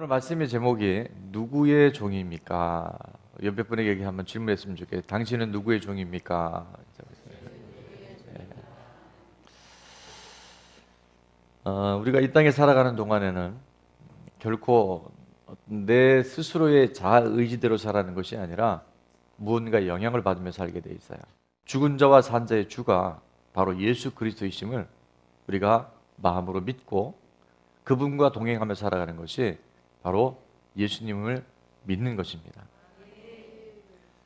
오늘 말씀의 제목이 누구의 종입니까? 옆에 분에게 한번 질문했으면 좋겠어요. 당신은 누구의 종입니까? 우리가 이 땅에 살아가는 동안에는 결코 내 스스로의 자아 의지대로 살아가는 것이 아니라 무언가 영향을 받으며 살게 돼 있어요. 죽은 자와 산 자의 주가 바로 예수 그리스도이심을 우리가 마음으로 믿고 그분과 동행하며 살아가는 것이 바로 예수님을 믿는 것입니다.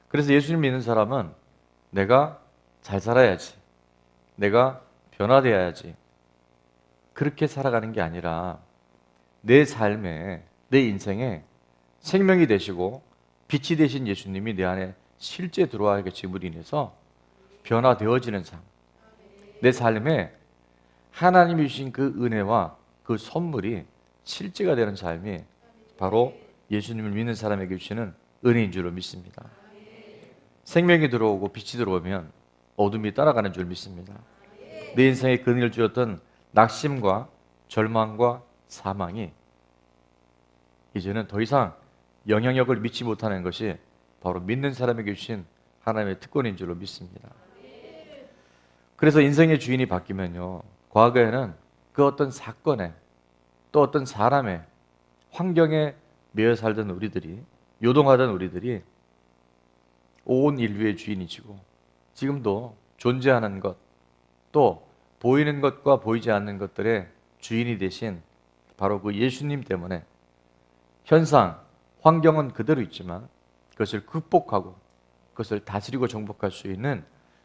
그래서 예수님 믿는 사람은 내가 잘 살아야지, 내가 변화되어야지, 그렇게 살아가는 게 아니라 내 삶에, 내 인생에 생명이 되시고 빛이 되신 예수님이 내 안에 실제 들어와 계심으로 인해서 변화되어지는 삶, 내 삶에 하나님이 주신 그 은혜와 그 선물이 실제가 되는 삶이 바로 예수님을 믿는 사람에게 주시는 은혜인 줄로 믿습니다. 생명이 들어오고 빛이 들어오면 어둠이 따라가는 줄 믿습니다. 내 인생에 근을 주었던 낙심과 절망과 사망이 이제는 더 이상 영향력을 미치지 못하는 것이 바로 믿는 사람에게 주신 하나님의 특권인 줄로 믿습니다. 그래서 인생의 주인이 바뀌면요, 과거에는 그 어떤 사건에 또 어떤 사람의 환경에 매여 살던 우리들이, 요동하던 우리들이 온 인류의 주인이시고 지금도 존재하는 것, 또 보이는 것과 보이지 않는 것들의 주인이 되신 바로 그 예수님 때문에 현상, 환경은 그대로 있지만 그것을 극복하고 그것을 다스리고 정복할 수 있는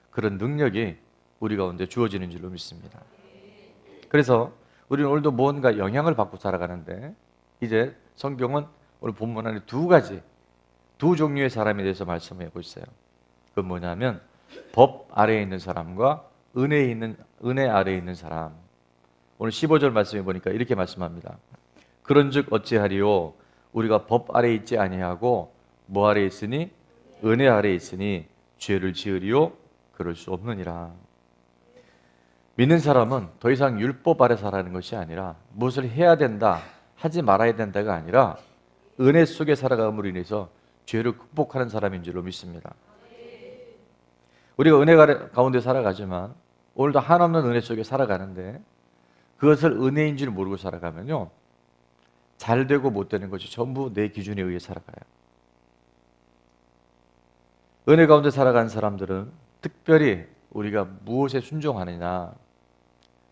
그런 능력이 우리 가운데 주어지는 줄로 믿습니다. 그래서 우리는 오늘도 무언가 영향을 받고 살아가는데, 이제 성경은 오늘 본문 안에 두 종류의 사람에 대해서 말씀하고 있어요. 그건 뭐냐면 법 아래에 있는 사람과 은혜 아래에 있는 사람. 오늘 15절 말씀해 보니까 이렇게 말씀합니다. 그런즉 어찌하리요? 우리가 법 아래에 있지 아니하고 뭐 아래에 있으니? 은혜 아래에 있으니 죄를 지으리요? 그럴 수 없느니라. 믿는 사람은 더 이상 율법 아래 살아가는 것이 아니라 무엇을 해야 된다, 하지 말아야 된다가 아니라 은혜 속에 살아감으로 인해서 죄를 극복하는 사람인 줄로 믿습니다. 우리가 은혜 가운데 살아가지만 오늘도 한없는 은혜 속에 살아가는데 그것을 은혜인 줄 모르고 살아가면요, 잘 되고 못 되는 것이 전부 내 기준에 의해 살아가요. 은혜 가운데 살아가는 사람들은 특별히 우리가 무엇에 순종하느냐,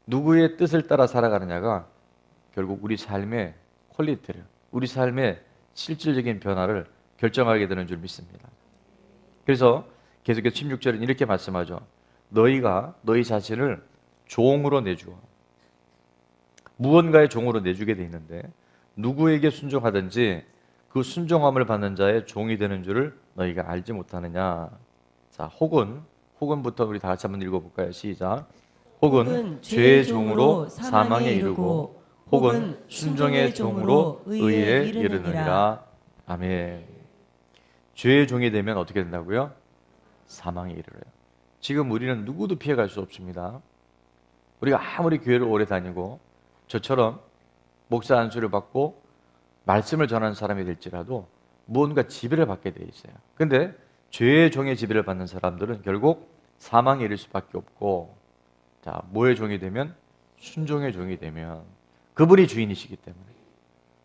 누구의 뜻을 따라 살아가느냐가 결국 우리 삶의 퀄리티를, 우리 삶의 실질적인 변화를 결정하게 되는 줄 믿습니다. 그래서 계속해서 16절은 이렇게 말씀하죠. 너희가 너희 자신을 종으로 내주어. 무언가의 종으로 내주게 돼 있는데 누구에게 순종하든지 그 순종함을 받는 자의 종이 되는 줄을 너희가 알지 못하느냐. 자, 혹은부터 우리 다 같이 한번 읽어볼까요? 시작. 혹은 죄의 종으로 사망에 이르고 혹은 순종의 종으로 의에 이르느니라. 아멘. 죄의 종이 되면 어떻게 된다고요? 사망에 이르러요. 지금 우리는 누구도 피해갈 수 없습니다. 우리가 아무리 교회를 오래 다니고 저처럼 목사 안수를 받고 말씀을 전하는 사람이 될지라도 무언가 지배를 받게 돼 있어요. 근데 죄의 종의 지배를 받는 사람들은 결국 사망에 이를 수밖에 없고, 자, 뭐의 종이 되면? 순종의 종이 되면 그분이 주인이시기 때문에,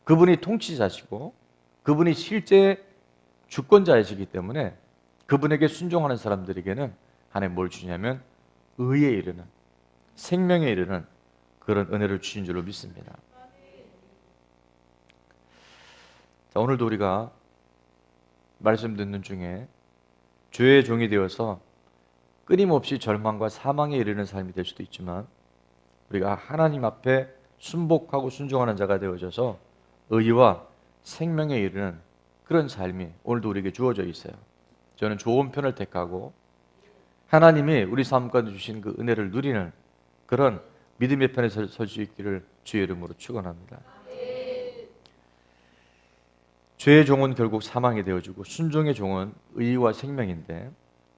그분이 통치자시고 그분이 실제 주권자이시기 때문에 그분에게 순종하는 사람들에게는 하나님 뭘 주냐면 의에 이르는, 생명에 이르는 그런 은혜를 주신 줄로 믿습니다. 자, 오늘도 우리가 말씀 듣는 중에 죄의 종이 되어서 끊임없이 절망과 사망에 이르는 삶이 될 수도 있지만 우리가 하나님 앞에 순복하고 순종하는 자가 되어져서 의와 생명에 이르는 그런 삶이 오늘도 우리에게 주어져 있어요. 저는 좋은 편을 택하고 하나님이 우리 삶 가운데 주신 그 은혜를 누리는 그런 믿음의 편에 설 수 있기를 주의 이름으로 축원합니다. 죄의 종은 결국 사망이 되어지고 순종의 종은 의와 생명인데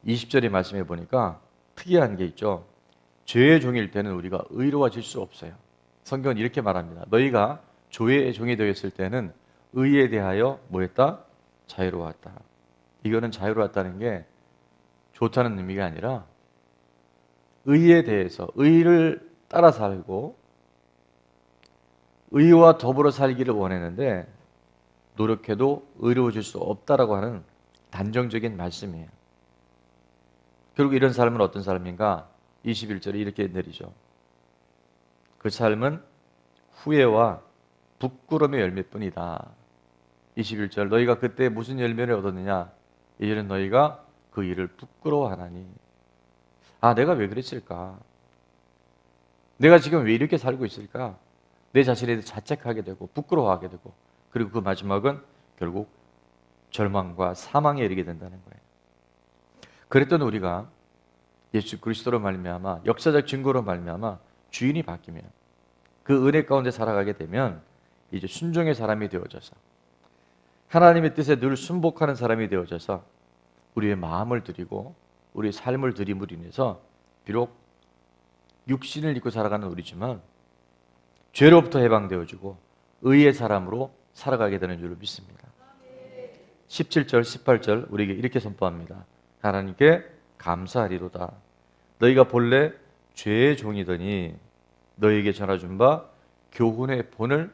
20절의 말씀해 보니까 특이한 게 있죠. 죄의 종일 때는 우리가 의로워질 수 없어요. 성경은 이렇게 말합니다. 너희가 죄의 종이 되었을 때는 의에 대하여 뭐했다? 자유로웠다. 이거는 자유로웠다는 게 좋다는 의미가 아니라 의에 대해서 의를 따라 살고 의와 더불어 살기를 원했는데 노력해도 의로워질 수 없다라고 하는 단정적인 말씀이에요. 결국 이런 삶은 어떤 삶인가? 21절에 이렇게 내리죠. 그 삶은 후회와 부끄러움의 열매뿐이다. 21절 너희가 그때 무슨 열매를 얻었느냐? 이제는 너희가 그 일을 부끄러워하나니. 아, 내가 왜 그랬을까? 내가 지금 왜 이렇게 살고 있을까? 내 자신에 대해 자책하게 되고 부끄러워하게 되고, 그리고 그 마지막은 결국 절망과 사망에 이르게 된다는 거예요. 그랬던 우리가 예수 그리스도로 말미암아 역사적 증거로 말미암아 주인이 바뀌면, 그 은혜 가운데 살아가게 되면 이제 순종의 사람이 되어져서 하나님의 뜻에 늘 순복하는 사람이 되어져서 우리의 마음을 드리고 우리의 삶을 드림으로 인해서 비록 육신을 입고 살아가는 우리지만 죄로부터 해방되어지고 의의 사람으로 살아가게 되는 줄로 믿습니다. 17절 18절 우리에게 이렇게 선포합니다. 하나님께 감사하리로다. 너희가 본래 죄의 종이더니 너희에게 전해준 바 교훈의 본을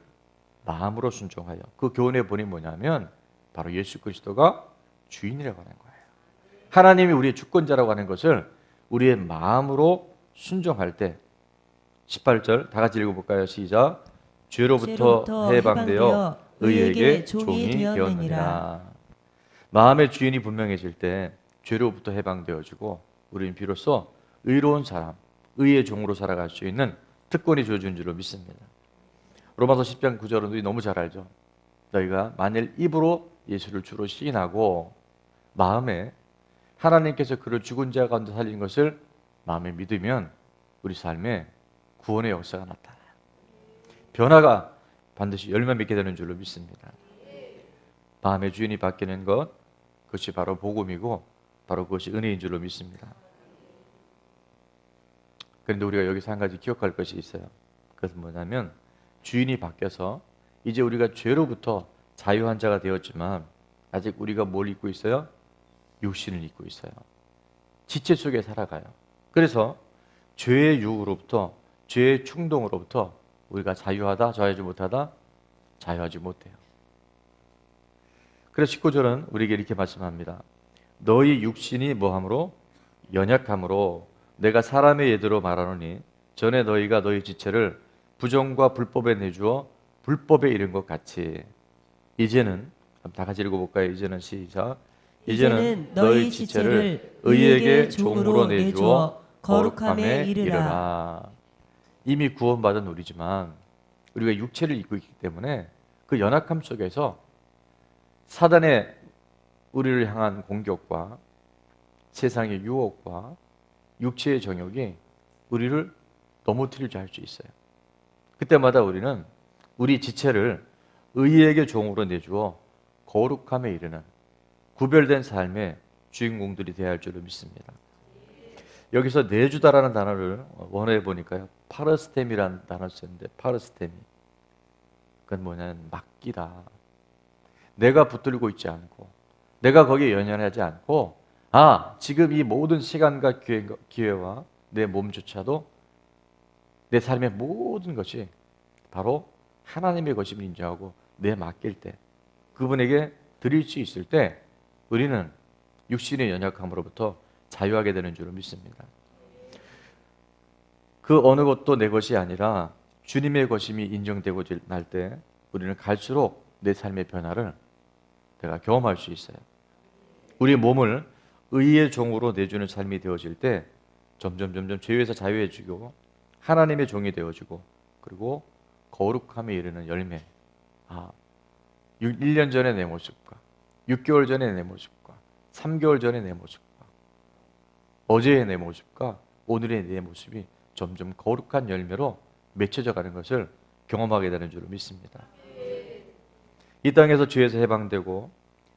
마음으로 순종하여. 그 교훈의 본이 뭐냐면 바로 예수 그리스도가 주인이라고 하는 거예요. 하나님이 우리의 주권자라고 하는 것을 우리의 마음으로 순종할 때, 18절 다 같이 읽어볼까요? 시작. 죄로부터 해방되어 의에게 종이 되었느니라. 마음의 주인이 분명해질 때 죄로부터 해방되어지고 우리는 비로소 의로운 사람, 의의 종으로 살아갈 수 있는 특권이 주어진 줄로 믿습니다. 로마서 10장 9절은 우리 너무 잘 알죠. 너희가 만일 입으로 예수를 주로 시인하고 마음에 하나님께서 그를 죽은 자 가운데 살린 것을 마음에 믿으면 우리 삶에 구원의 역사가 나타나요. 변화가 반드시 열매 맺게 되는 줄로 믿습니다. 마음의 주인이 바뀌는 것, 그것이 바로 복음이고 바로 그것이 은혜인 줄로 믿습니다. 그런데 우리가 여기서 한 가지 기억할 것이 있어요. 그것은 뭐냐면 주인이 바뀌어서 이제 우리가 죄로부터 자유한 자가 되었지만 아직 우리가 뭘 입고 있어요? 육신을 입고 있어요. 지체 속에 살아가요. 그래서 죄의 유혹으로부터, 죄의 충동으로부터 우리가 자유하다, 자유하지 못하다? 자유하지 못해요. 그래서 19절은 우리에게 이렇게 말씀합니다. 너희 육신이 뭐함으로? 연약함으로 내가 사람의 예대로 말하노니 전에 너희가 너희 지체를 부정과 불법에 내주어 불법에 이른 것 같이 이제는, 다 같이 읽어볼까요? 이제는 시작. 이제는 너희 지체를 의에게 종으로 내주어 거룩함에 이르라. 이미 구원받은 우리지만 우리가 육체를 입고 있기 때문에 그 연약함 속에서 사단의 우리를 향한 공격과 세상의 유혹과 육체의 정욕이 우리를 넘어뜨리려 할 수 있어요. 그때마다 우리는 우리 지체를 의에게 종으로 내주어 거룩함에 이르는 구별된 삶의 주인공들이 되어야 할 줄로 믿습니다. 여기서 내주다라는 단어를 원어에 보니까요, 파르스템이라는 단어를 쓰는데, 파르스템이 그건 뭐냐면 맡기다. 내가 붙들고 있지 않고 내가 거기에 연연하지 않고, 지금 이 모든 시간과 기회와 내 몸조차도 내 삶의 모든 것이 바로 하나님의 것임을 인정하고 내 맡길 때, 그분에게 드릴 수 있을 때 우리는 육신의 연약함으로부터 자유하게 되는 줄을 믿습니다. 그 어느 것도 내 것이 아니라 주님의 것임이 인정되고 날 때 우리는 갈수록 내 삶의 변화를 내가 경험할 수 있어요. 우리 몸을 의의 종으로 내주는 삶이 되어질 때 점점 죄에서 자유해지고 하나님의 종이 되어지고, 그리고 거룩함에 이르는 열매. 1년 전의 내 모습과 6개월 전의 내 모습과 3개월 전의 내 모습과 어제의 내 모습과 오늘의 내 모습이 점점 거룩한 열매로 맺혀져 가는 것을 경험하게 되는 줄로 믿습니다. 이 땅에서 죄에서 해방되고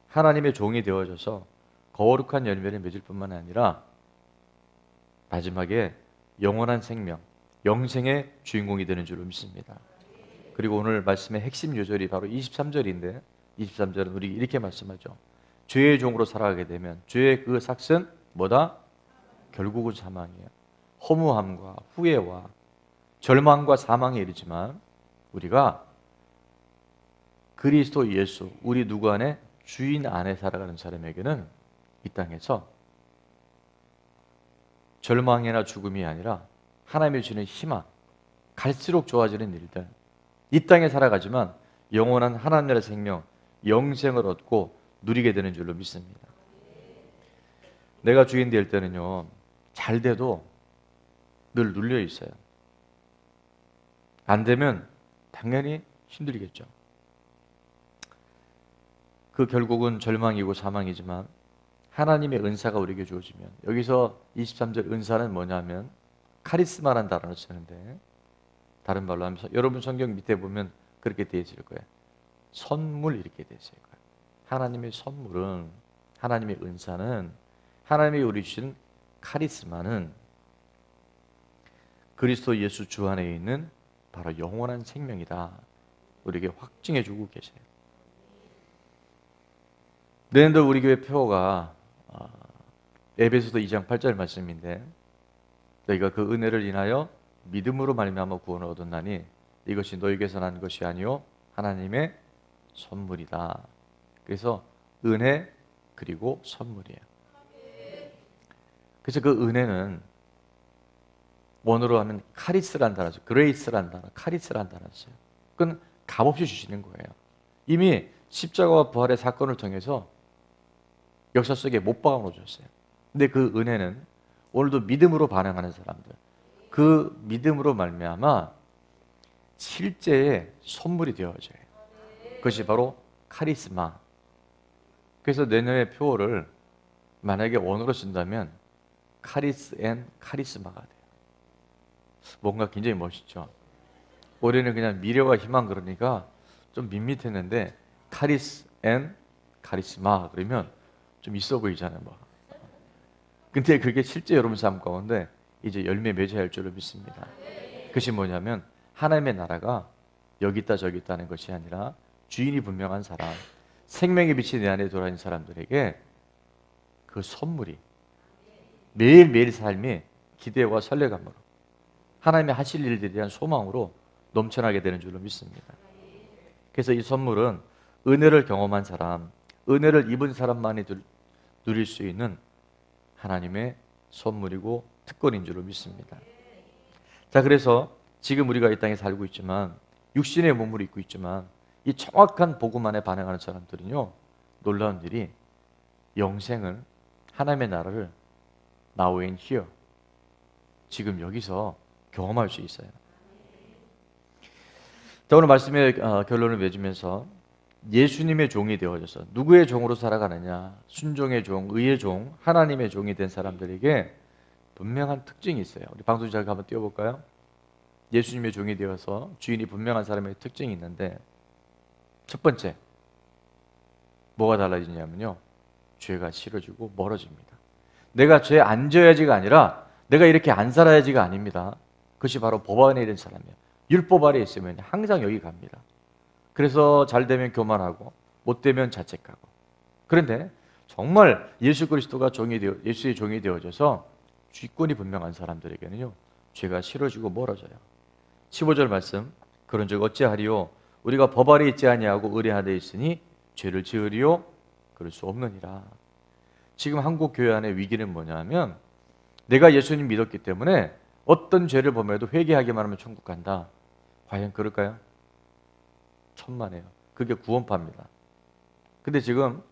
하나님의 종이 되어져서 거룩한 열매를 맺을 뿐만 아니라 마지막에 영원한 생명, 영생의 주인공이 되는 줄로 믿습니다. 그리고 오늘 말씀의 핵심 요절이 바로 23절인데 23절은 우리 이렇게 말씀하죠. 죄의 종으로 살아가게 되면 죄의 그 삭은 뭐다? 결국은 사망이에요. 허무함과 후회와 절망과 사망에 이르지만 우리가 그리스도 예수, 우리 누구 안에? 주인 안에 살아가는 사람에게는 이 땅에서 절망이나 죽음이 아니라 하나님이 주는 희망, 갈수록 좋아지는 일들, 이 땅에 살아가지만 영원한 하나님의 생명, 영생을 얻고 누리게 되는 줄로 믿습니다. 내가 주인 될 때는요, 잘 돼도 늘 눌려 있어요. 안 되면 당연히 힘들겠죠. 그 결국은 절망이고 사망이지만 하나님의 은사가 우리에게 주어지면, 여기서 23절 은사는 뭐냐면 카리스마라는 단어를 쓰는데, 다른 말로 하면서 여러분 성경 밑에 보면 그렇게 되어 있을 거예요. 선물 이렇게 되어 있을 거예요. 하나님의 선물은, 하나님의 은사는, 하나님이 우리 주신 카리스마는 그리스도 예수 주 안에 있는 바로 영원한 생명이다. 우리에게 확증해 주고 계세요. 내년도 우리 교회 표어가 에베소서 2장 8절 말씀인데, 너희가 그 은혜를 인하여 믿음으로 말미암아 구원을 얻었나니 이것이 너희에게서 난 것이 아니요 하나님의 선물이다. 그래서 은혜 그리고 선물이에요. 그래서 그 은혜는 원어로 하면 카리스란 단어죠. 그레이스란 단어, 카리스란 단어를 써요. 그건 값없이 주시는 거예요. 이미 십자가와 부활의 사건을 통해서 역사 속에 못 박아 주셨어요. 근데 그 은혜는 오늘도 믿음으로 반응하는 사람들, 그 믿음으로 말미암아 실제의 선물이 되어져요. 그것이 바로 카리스마. 그래서 내년의 표어를 만약에 원어로 쓴다면 카리스 앤 카리스마가 돼요. 뭔가 굉장히 멋있죠. 올해는 그냥 미래와 희망 그러니까 좀 밋밋했는데 카리스 앤 카리스마 그러면 좀 있어 보이잖아요. 뭐. 근데 그게 실제 여러분 삶 가운데 이제 열매 맺어야 할 줄로 믿습니다. 그것이 뭐냐면 하나님의 나라가 여기 있다 저기 있다는 것이 아니라 주인이 분명한 사람, 생명의 빛이 내 안에 돌아있는 사람들에게 그 선물이 매일매일 삶이 기대와 설레감으로 하나님의 하실 일들에 대한 소망으로 넘쳐나게 되는 줄로 믿습니다. 그래서 이 선물은 은혜를 경험한 사람, 은혜를 입은 사람만이 누릴 수 있는 하나님의 선물이고 특권인 줄로 믿습니다. 자, 그래서 지금 우리가 이 땅에 살고 있지만 육신의 몸을 입고 있지만 이 정확한 복음 안에 반응하는 사람들은요, 놀라운 일이 영생을, 하나님의 나라를 now and here, 지금 여기서 경험할 수 있어요. 자, 오늘 말씀의 결론을 맺으면서 예수님의 종이 되어져서 누구의 종으로 살아가느냐, 순종의 종, 의의 종, 하나님의 종이 된 사람들에게 분명한 특징이 있어요. 우리 방송작 한번 띄워볼까요? 예수님의 종이 되어서 주인이 분명한 사람의 특징이 있는데, 첫 번째 뭐가 달라지냐면요, 죄가 싫어지고 멀어집니다. 내가 죄에 안 져야지가 아니라 내가 이렇게 안 살아야지가 아닙니다. 그것이 바로 법 안에 있는 사람이에요. 율법 아래 있으면 항상 여기 갑니다. 그래서 잘 되면 교만하고 못 되면 자책하고. 그런데 정말 예수 그리스도가 예수의 종이 되어져서 주권이 분명한 사람들에게는요, 죄가 싫어지고 멀어져요. 15절 말씀, 그런즉 어찌하리요? 우리가 법 아래 있지 아니하고 의뢰하되 있으니 죄를 지으리요? 그럴 수 없느니라. 지금 한국 교회 안의 위기는 뭐냐면, 내가 예수님 믿었기 때문에 어떤 죄를 범해도 회개하기만 하면 천국 간다. 과연 그럴까요? 천만에요. 그게 구원파입니다. 근데 지금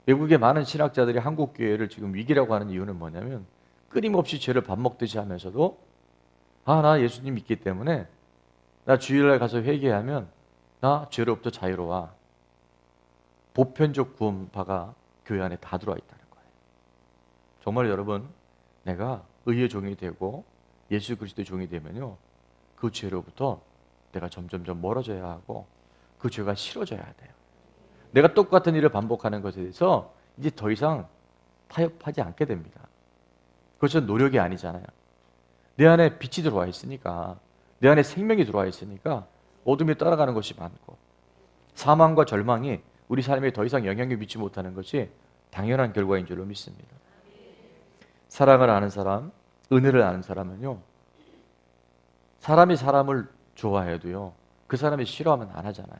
외국의 많은 신학자들이 한국 교회를 지금 위기라고 하는 이유는 뭐냐면, 끊임없이 죄를 밥 먹듯이 하면서도 나 예수님 믿기 때문에 나 주일날 가서 회개하면 나 죄로부터 자유로워. 보편적 구원파가 교회 안에 다 들어와 있다는 거예요. 정말 여러분, 내가 의의 종이 되고 예수 그리스도의 종이 되면요, 그 죄로부터 내가 점점점 멀어져야 하고 그 죄가 싫어져야 돼요. 내가 똑같은 일을 반복하는 것에 대해서 이제 더 이상 타협하지 않게 됩니다. 그것은 노력이 아니잖아요. 내 안에 빛이 들어와 있으니까, 내 안에 생명이 들어와 있으니까 어둠이 따라가는 것이 많고 사망과 절망이 우리 삶에 더 이상 영향을 미치지 못하는 것이 당연한 결과인 줄로 믿습니다. 사랑을 아는 사람, 은혜를 아는 사람은요, 사람이 사람을 좋아해도요, 그 사람이 싫어하면 안 하잖아요.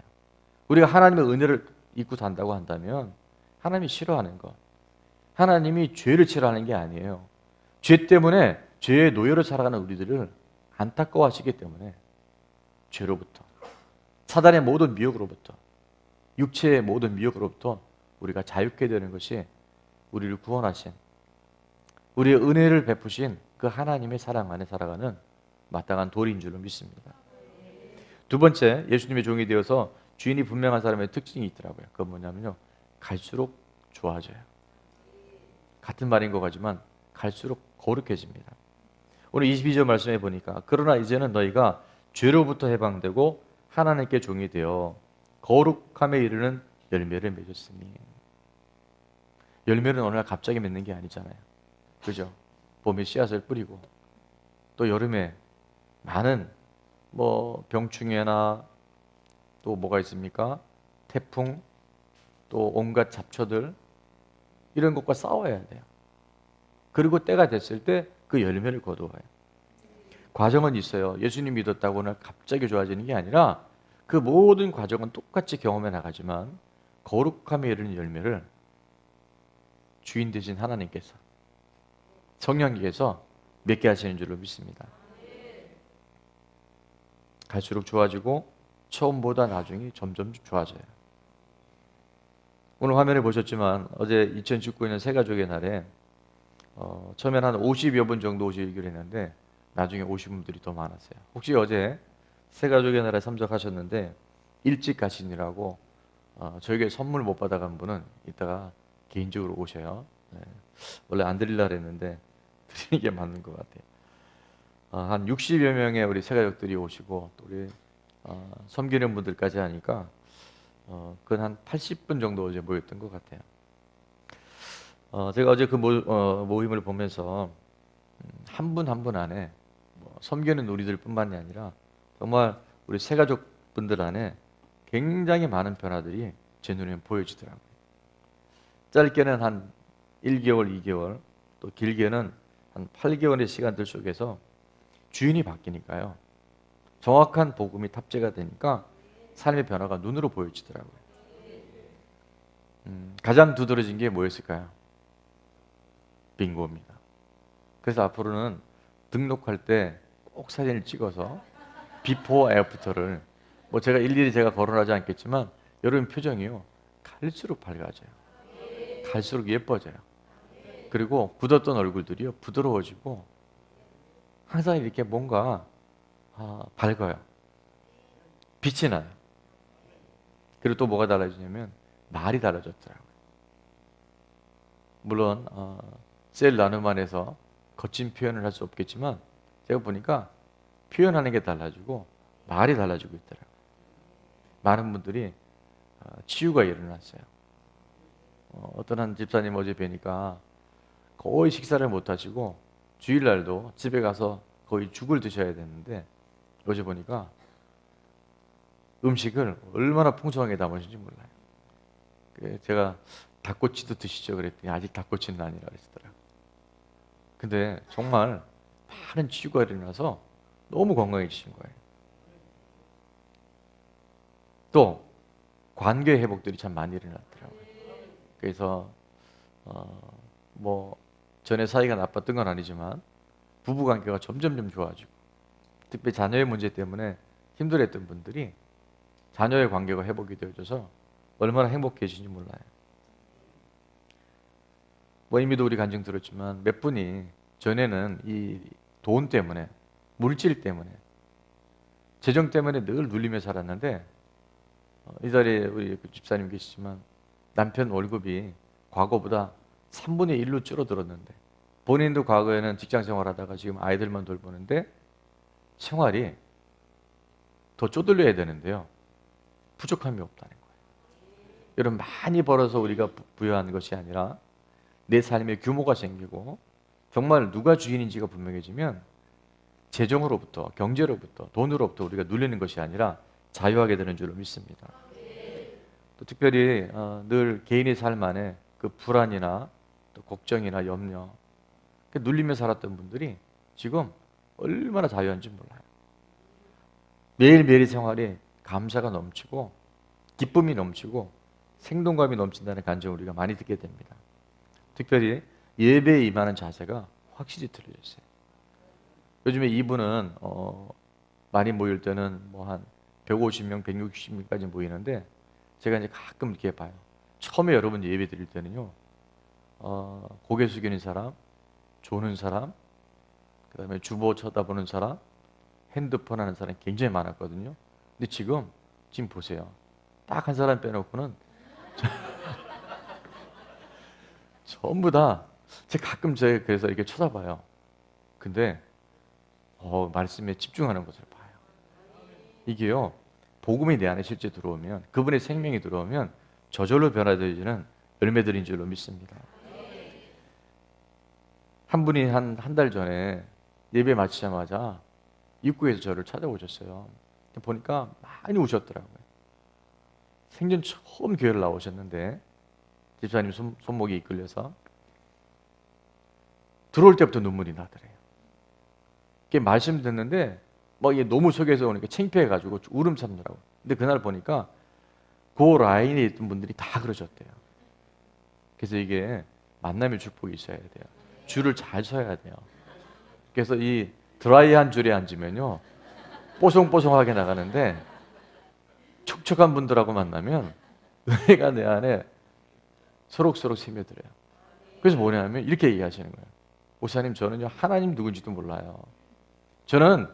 우리가 하나님의 은혜를 입고 산다고 한다면 하나님이 싫어하는 것, 하나님이 죄를 싫어하는 게 아니에요. 죄 때문에 죄의 노예로 살아가는 우리들을 안타까워하시기 때문에 죄로부터, 사단의 모든 미혹으로부터, 육체의 모든 미혹으로부터 우리가 자유케 되는 것이 우리를 구원하신, 우리의 은혜를 베푸신 그 하나님의 사랑 안에 살아가는 마땅한 도리인 줄로 믿습니다. 두 번째, 예수님의 종이 되어서 주인이 분명한 사람의 특징이 있더라고요. 그건 뭐냐면요, 갈수록 좋아져요. 같은 말인 것 같지만 갈수록 거룩해집니다. 오늘 22절 말씀해 보니까 그러나 이제는 너희가 죄로부터 해방되고 하나님께 종이 되어 거룩함에 이르는 열매를 맺었으니. 열매는 어느 날 갑자기 맺는 게 아니잖아요. 그죠? 봄에 씨앗을 뿌리고 또 여름에 많은 병충해나 또 뭐가 있습니까? 태풍, 또 온갖 잡초들, 이런 것과 싸워야 돼요. 그리고 때가 됐을 때 그 열매를 거두어요. 과정은 있어요. 예수님 믿었다고 오늘 갑자기 좋아지는 게 아니라 그 모든 과정은 똑같이 경험해 나가지만 거룩함에 이르는 열매를 주인 되신 하나님께서, 성령님께서 맺게 하시는 줄로 믿습니다. 갈수록 좋아지고 처음보다 나중에 점점 좋아져요. 오늘 화면에 보셨지만 어제 2019년 새가족의 날에 처음엔 한 50여 분 정도 오시기로 했는데 나중에 오신 분들이 더 많았어요. 혹시 어제 새가족의 날에 참석하셨는데 일찍 가시느라고 저에게 선물 못 받아간 분은 이따가 개인적으로 오셔요. 네. 원래 안 드리려고 했는데 드리는 게 맞는 것 같아요. 한 60여 명의 우리 새가족들이 오시고 또 우리 섬기는 분들까지 하니까 그건 한 80분 정도 어제 모였던 것 같아요. 제가 어제 그 모임을 보면서 한 분 한 분 안에 섬기는 우리들 뿐만이 아니라 정말 우리 새가족분들 안에 굉장히 많은 변화들이 제 눈에 보여지더라고요. 짧게는 한 1개월, 2개월, 또 길게는 한 8개월의 시간들 속에서 주인이 바뀌니까요, 정확한 복음이 탑재가 되니까 삶의 변화가 눈으로 보여지더라고요. 가장 두드러진 게 뭐였을까요? 빙고입니다. 그래서 앞으로는 등록할 때 꼭 사진을 찍어서 비포 애프터를 제가 일일이 거론하지 않겠지만 여러분 표정이요, 갈수록 밝아져요. 갈수록 예뻐져요. 그리고 굳었던 얼굴들이요, 부드러워지고 항상 이렇게 뭔가 밝아요. 빛이 나요. 그리고 또 뭐가 달라지냐면 말이 달라졌더라고요. 물론 셀 나눔 안에서 거친 표현을 할 수 없겠지만 제가 보니까 표현하는 게 달라지고 말이 달라지고 있더라고요. 많은 분들이 치유가 일어났어요. 어떤 한 집사님 어제 뵈니까 거의 식사를 못 하시고 주일날도 집에 가서 거의 죽을 드셔야 되는데 어제 보니까 음식을 얼마나 풍성하게 담으신지 몰라요. 제가 닭꼬치도 드시죠 그랬더니 아직 닭꼬치는 아니라 그러시더라고요. 근데 정말 많은 치유가 일어나서 너무 건강해지신 거예요. 또 관계 회복들이 참 많이 일어났더라고요. 그래서 전에 사이가 나빴던 건 아니지만 부부 관계가 점점 좋아지고, 특히 자녀의 문제 때문에 힘들었던 분들이 자녀의 관계가 회복이 되어져서 얼마나 행복해지는지 몰라요. 이미도 우리 간증 들었지만 몇 분이 전에는 이 돈 때문에, 물질 때문에, 재정 때문에 늘 눌리며 살았는데 이 자리에 우리 집사님 계시지만 남편 월급이 과거보다 3분의 1로 줄어들었는데, 본인도 과거에는 직장 생활하다가 지금 아이들만 돌보는데 생활이 더 쪼들려야 되는데요, 부족함이 없다는 거예요. 여러분, 많이 벌어서 우리가 부유한 것이 아니라 내 삶의 규모가 생기고 정말 누가 주인인지가 분명해지면 재정으로부터, 경제로부터, 돈으로부터 우리가 눌리는 것이 아니라 자유하게 되는 줄로 믿습니다. 또 특별히 늘 개인의 삶 안에 그 불안이나 또 걱정이나 염려 눌리며 살았던 분들이 지금 얼마나 자유한지 몰라요. 매일매일의 생활에 감사가 넘치고 기쁨이 넘치고 생동감이 넘친다는 간증을 우리가 많이 듣게 됩니다. 특별히 예배에 임하는 자세가 확실히 틀려졌어요. 요즘에 이분은 많이 모일 때는 뭐 한 150명, 160명까지 모이는데 제가 이제 가끔 이렇게 봐요. 처음에 여러분 예배 드릴 때는요, 고개 숙이는 사람, 조는 사람, 그 다음에 주보 쳐다보는 사람, 핸드폰 하는 사람이 굉장히 많았거든요. 근데 지금 보세요. 딱 한 사람 빼놓고는 전부 다 제가 가끔 그래서 이렇게 쳐다봐요. 근데 말씀에 집중하는 것을 봐요. 이게요, 복음이 내 안에 실제 들어오면, 그분의 생명이 들어오면 저절로 변화되어지는 열매들인 줄로 믿습니다. 한 분이 한 달 전에 예배 마치자마자 입구에서 저를 찾아오셨어요. 보니까 많이 우셨더라고요. 생전 처음 교회를 나오셨는데 집사님 손목이 이끌려서 들어올 때부터 눈물이 나더래요. 이게 말씀 듣는데 이게 너무 속에서 오니까 창피해가지고 울음 참느라고. 근데 그날 보니까 그 라인에 있던 분들이 다 그러셨대요. 그래서 이게 만남의 축복이 있어야 돼요. 줄을 잘 서야 돼요. 그래서 이 드라이한 줄에 앉으면요, 뽀송뽀송하게 나가는데 촉촉한 분들하고 만나면 은혜가 내 안에 소록소록 스며들어요. 그래서 뭐냐면 이렇게 얘기하시는 거예요. 목사님, 저는요 하나님 누군지도 몰라요. 저는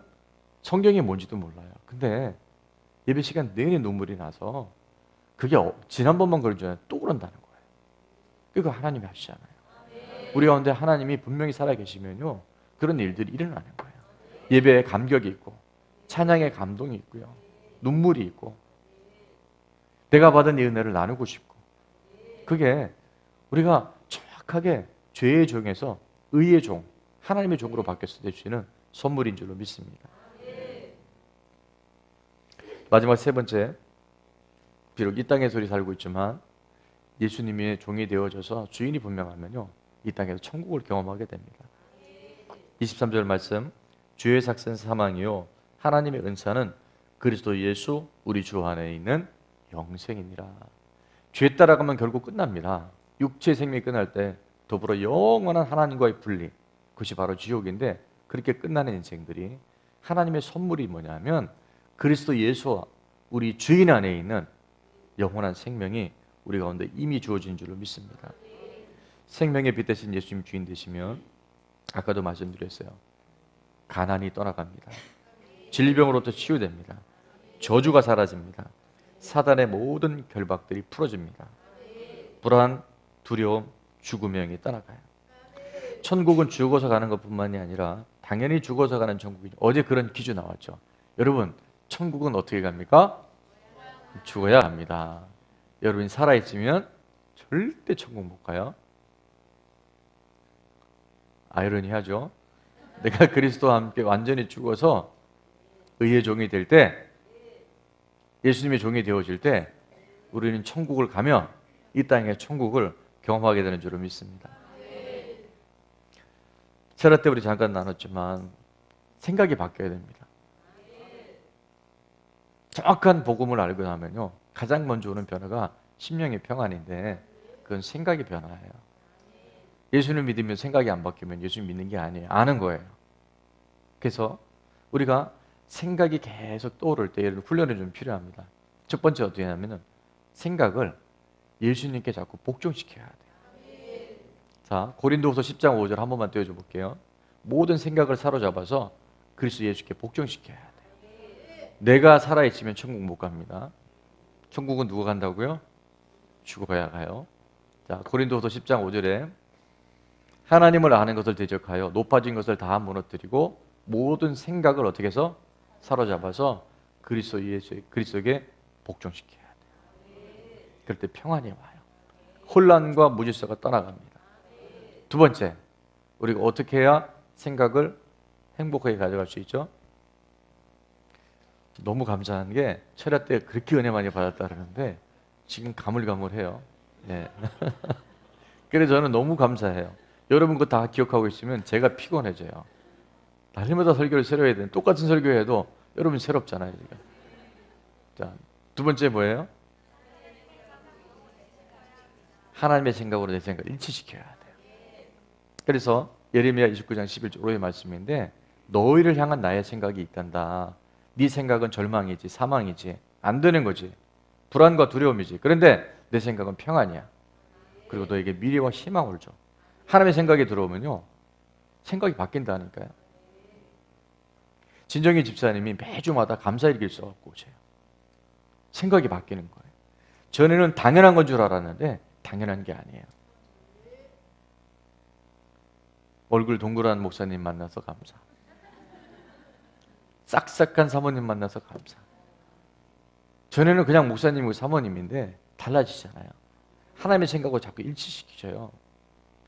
성경이 뭔지도 몰라요. 근데 예배 시간 내내 눈물이 나서 그게 지난번만 그런 줄 알았는데 또 그런다는 거예요. 그거 하나님이 하시잖아요. 우리 가운데 하나님이 분명히 살아계시면요, 그런 일들이 일어나는 거예요. 예배에 감격이 있고 찬양에 감동이 있고요, 눈물이 있고 내가 받은 이 은혜를 나누고 싶고, 그게 우리가 정확하게 죄의 종에서 의의 종, 하나님의 종으로 바뀌었을 때 주시는 선물인 줄로 믿습니다. 마지막 세 번째, 비록 이 땅에서 우리 살고 있지만 예수님의 종이 되어져서 주인이 분명하면요, 이 땅에서 천국을 경험하게 됩니다. 23절 말씀, 주의 삭은 사망이요 하나님의 은사는 그리스도 예수 우리 주 안에 있는 영생이니라. 죄 따라가면 결국 끝납니다. 육체의 생명이 끝날 때 더불어 영원한 하나님과의 분리, 그것이 바로 지옥인데, 그렇게 끝나는 인생들이 하나님의 선물이 뭐냐면 그리스도 예수와 우리 주인 안에 있는 영원한 생명이 우리 가운데 이미 주어진 줄로 믿습니다. 생명의 빛 대신 예수님 주인 되시면, 아까도 말씀드렸어요, 가난이 떠나갑니다. 질병으로부터 치유됩니다. 저주가 사라집니다. 사단의 모든 결박들이 풀어집니다. 불안, 두려움, 죽음의 영이 떠나가요. 천국은 죽어서 가는 것뿐만이 아니라 당연히 죽어서 가는 천국이죠. 어제 그런 퀴즈 나왔죠. 여러분, 천국은 어떻게 갑니까? 죽어야 갑니다. 여러분이 살아있으면 절대 천국 못 가요. 아이러니하죠. 내가 그리스도와 함께 완전히 죽어서 의의 종이 될 때, 예수님의 종이 되어질 때 우리는 천국을 가며 이 땅의 천국을 경험하게 되는 줄로 믿습니다. 철학 때 우리 잠깐 나눴지만 생각이 바뀌어야 됩니다. 정확한 복음을 알고 나면요, 가장 먼저 오는 변화가 심령의 평안인데, 그건 생각의 변화예요. 예수를 믿으면 생각이 안 바뀌면 예수 믿는 게 아니에요. 아는 거예요. 그래서 우리가 생각이 계속 떠오를 때 훈련이 좀 필요합니다. 첫 번째 어떻게 하냐면은 생각을 예수님께 자꾸 복종시켜야 돼요. 자, 고린도후서 10장 5절 한 번만 띄워줘 볼게요. 모든 생각을 사로잡아서 그리스도 예수께 복종시켜야 돼요. 내가 살아있으면 천국 못 갑니다. 천국은 누가 간다고요? 죽어야 가요. 자, 고린도후서 10장 5절에 하나님을 아는 것을 대적하여 높아진 것을 다 무너뜨리고 모든 생각을 어떻게 해서 사로잡아서 그리스도에게 복종시켜야 돼요. 그럴 때 평안이 와요. 혼란과 무질서가 떠나갑니다. 두 번째, 우리가 어떻게 해야 생각을 행복하게 가져갈 수 있죠? 너무 감사한 게 철야 때 그렇게 은혜 많이 받았다 그러는데 지금 가물가물해요. 예. 그래서 저는 너무 감사해요. 여러분 거 다 기억하고 있으면 제가 피곤해져요. 날마다 설교를 새로 해야 되는 똑같은 설교해도 여러분 새롭잖아요. 지금. 자, 두 번째 뭐예요? 하나님의 생각으로 내 생각을 일치시켜야 돼요. 그래서 예레미야 29장 11절의 말씀인데 너희를 향한 나의 생각이 있단다. 네 생각은 절망이지 사망이지 안 되는 거지. 불안과 두려움이지. 그런데 내 생각은 평안이야. 그리고 너에게 미래와 희망을 줘. 하나님의 생각이 들어오면요. 생각이 바뀐다니까요. 진정희 집사님이 매주마다 감사일기를 써갖고 오세요. 생각이 바뀌는 거예요. 전에는 당연한 건 줄 알았는데 당연한 게 아니에요. 얼굴 동그란 목사님 만나서 감사. 싹싹한 사모님 만나서 감사. 전에는 그냥 목사님이고 사모님인데 달라지잖아요. 하나님의 생각을 자꾸 일치시키셔요.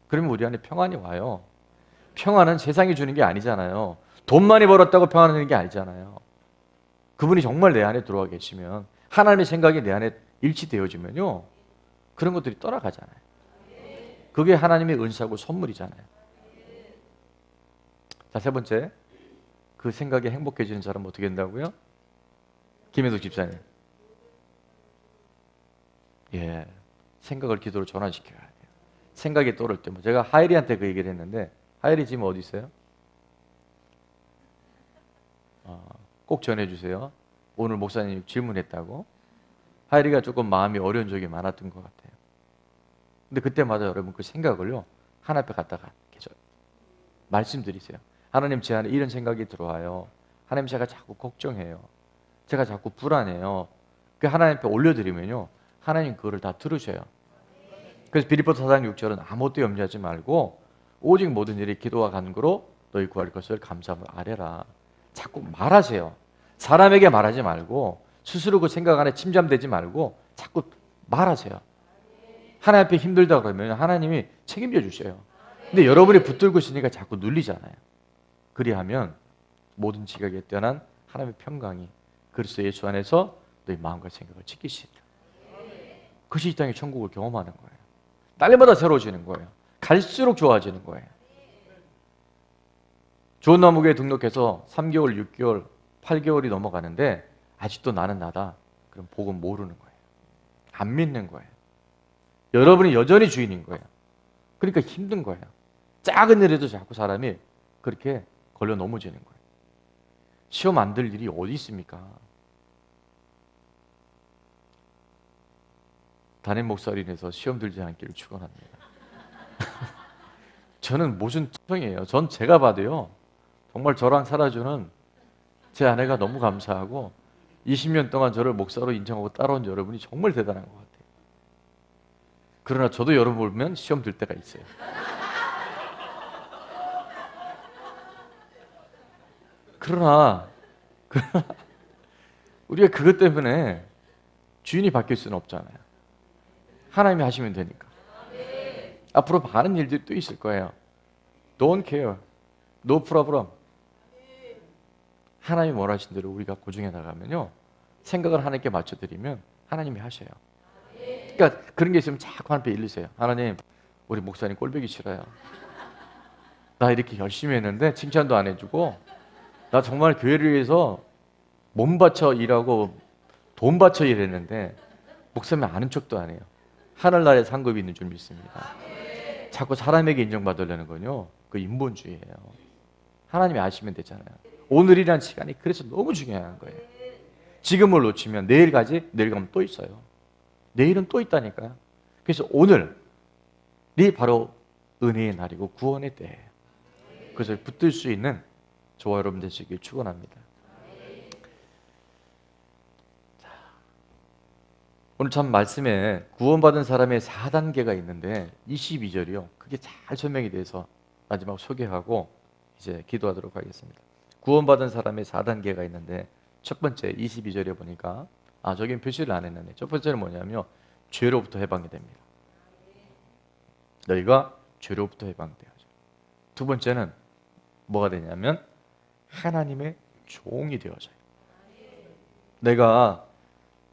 그러면 우리 안에 평안이 와요. 평안은 세상이 주는 게 아니잖아요. 돈 많이 벌었다고 평안하는 게 아니잖아요. 그분이 정말 내 안에 들어와 계시면 하나님의 생각이 내 안에 일치되어지면요. 그런 것들이 떠나가잖아요. 그게 하나님의 은사고 선물이잖아요. 자, 세 번째. 그 생각이 행복해지는 사람은 어떻게 된다고요? 김혜숙 집사님. 예, 생각을 기도로 전환시켜야 돼요. 생각이 떠오를 때, 제가 하일이한테 그 얘기를 했는데 하일이 지금 어디 있어요? 꼭 전해주세요. 오늘 목사님 질문했다고. 하일이가 조금 마음이 어려운 적이 많았던 것 같아요. 근데 그때마다 여러분 그 생각을요 하나 앞에 갖다가 말씀드리세요. 하나님 제 안에 이런 생각이 들어와요. 하나님 제가 자꾸 걱정해요. 제가 자꾸 불안해요. 그 하나님 앞에 올려드리면요 하나님 그거를 다 들으셔요. 그래서 빌립보서 4장 6절은 아무것도 염려하지 말고 오직 모든 일이 기도와 간구로 너희 구할 것을 감사함으로 아뢰라. 자꾸 말하세요. 사람에게 말하지 말고 스스로 그 생각 안에 침잠되지 말고 자꾸 말하세요. 하나님 앞에 힘들다 그러면 하나님이 책임져 주셔요. 근데 여러분이 붙들고 있으니까 자꾸 눌리잖아요. 그리하면 모든 지각에 뛰어난 하나님의 평강이 그리스도 예수 안에서 너희 마음과 생각을 지키시리라. 그것이 이 땅의 천국을 경험하는 거예요. 날마다 새로워지는 거예요. 갈수록 좋아지는 거예요. 좋은 나무교에 등록해서 3개월, 6개월, 8개월이 넘어가는데 아직도 나는 나다. 그럼 복음 모르는 거예요. 안 믿는 거예요. 여러분이 여전히 주인인 거예요. 그러니까 힘든 거예요. 작은 일에도 자꾸 사람이 그렇게 걸려 넘어지는 거예요. 시험 안 들 일이 어디 있습니까? 담임 목사로 인해서 시험 들지 않기를 축원합니다. 저는 무슨 특성이에요. 전 제가 봐도요. 정말 저랑 살아주는 제 아내가 너무 감사하고 20년 동안 저를 목사로 인정하고 따라온 여러분이 정말 대단한 것 같아요. 그러나 저도 여러분 보면 시험 들 때가 있어요. 그러나 우리가 그것 때문에 주인이 바뀔 수는 없잖아요. 하나님이 하시면 되니까. 앞으로 많은 일들이 또 있을 거예요. Don't care. No problem. 하나님이 원하신 대로 우리가 고중해 나가면요. 생각을 하나님께 맞춰드리면 하나님이 하셔요. 그러니까 그런 게 있으면 자꾸 하나님께 일르세요. 하나님, 우리 목사님 꼴보기 싫어요. 나 이렇게 열심히 했는데 칭찬도 안 해주고 나 정말 교회를 위해서 몸 바쳐 일하고 돈 바쳐 일했는데 목사님 아는 척도 안 해요. 하늘나라에 상급이 있는 줄 믿습니다. 자꾸 사람에게 인정받으려는 건요. 그 인본주의예요. 하나님이 아시면 되잖아요. 오늘이란 시간이 그래서 너무 중요한 거예요. 지금을 놓치면 내일 가지, 내일 가면 또 있어요. 내일은 또 있다니까요. 그래서 오늘이 바로 은혜의 날이고 구원의 때예요. 그래서 붙들 수 있는 저와 여러분 되시길 축원합니다. 오늘 참 말씀에 구원받은 사람의 4단계가 있는데 22절이요. 그게 잘 설명이 돼서 마지막 소개하고 이제 기도하도록 하겠습니다. 구원받은 사람의 4단계가 있는데 첫 번째 22절에 보니까 저긴 표시를 안 했는데 첫 번째는 뭐냐면 죄로부터 해방이 됩니다. 너희가 죄로부터 해방되어져. 두 번째는 뭐가 되냐면 하나님의 종이 되어져요. 내가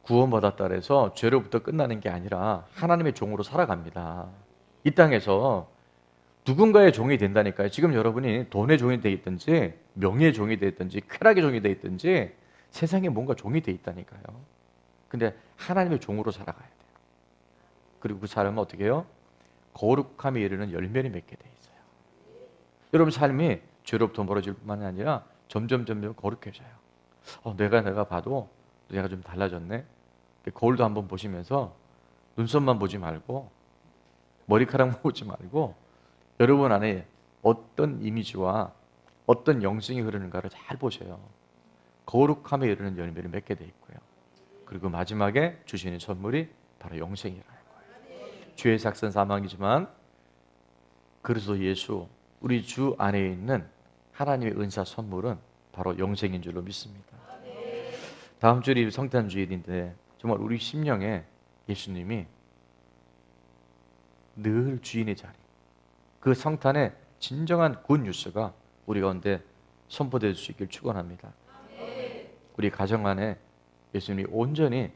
구원받았다 해서 죄로부터 끝나는 게 아니라 하나님의 종으로 살아갑니다. 이 땅에서 누군가의 종이 된다니까요. 지금 여러분이 돈의 종이 돼 있든지 명예의 종이 돼 있든지 쾌락의 종이 돼 있든지 세상에 뭔가 종이 돼 있다니까요. 근데 하나님의 종으로 살아가야 돼요. 그리고 그 사람은 어떻게 해요? 거룩함에 이르는 열매를 맺게 돼 있어요. 여러분 삶이 죄로부터 멀어질 뿐만 아니라 점점 거룩해져요. 내가 봐도 내가 좀 달라졌네. 거울도 한번 보시면서 눈썹만 보지 말고 머리카락만 보지 말고 여러분 안에 어떤 이미지와 어떤 영성이 흐르는가를 잘 보세요. 거룩함에 이르는 열매를 맺게 돼 있고요. 그리고 마지막에 주시는 선물이 바로 영생이라는 거예요. 죄의 삭은 사망이지만 그리스도 예수 우리 주 안에 있는 하나님의 은사 선물은 바로 영생인 줄로 믿습니다. 다음 주일이 성탄 주일인데 정말 우리 심령에 예수님이 늘 주인의 자리, 그 성탄의 진정한 굿뉴스가 우리 가운데 선포될 수 있길 축원합니다. 우리 가정 안에 예수님이 온전히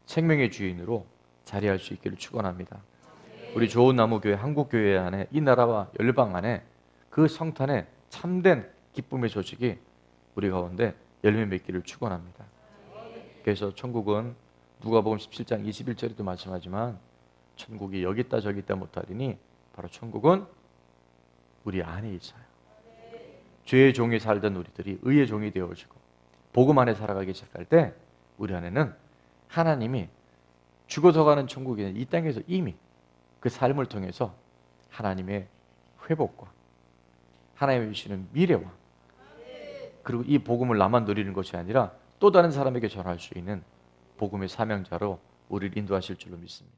생명의 주인으로 자리할 수 있기를 축원합니다. 우리 좋은 나무 교회 한국교회 안에 이 나라와 열방 안에 그 성탄의 참된 기쁨의 소식이 우리 가운데 열매 맺기를 축원합니다. 그래서 천국은 누가복음 17장 21절에도 말씀하지만 천국이 여기 있다 저기 있다 못하리니 바로 천국은 우리 안에 있어요. 죄의 종이 살던 우리들이 의의 종이 되어지고 복음 안에 살아가기 시작할 때 우리 안에는 하나님이 죽어서 가는 천국이 이 땅에서 이미 그 삶을 통해서 하나님의 회복과 하나님이 주시는 미래와 그리고 이 복음을 나만 누리는 것이 아니라 또 다른 사람에게 전할 수 있는 복음의 사명자로 우리를 인도하실 줄로 믿습니다.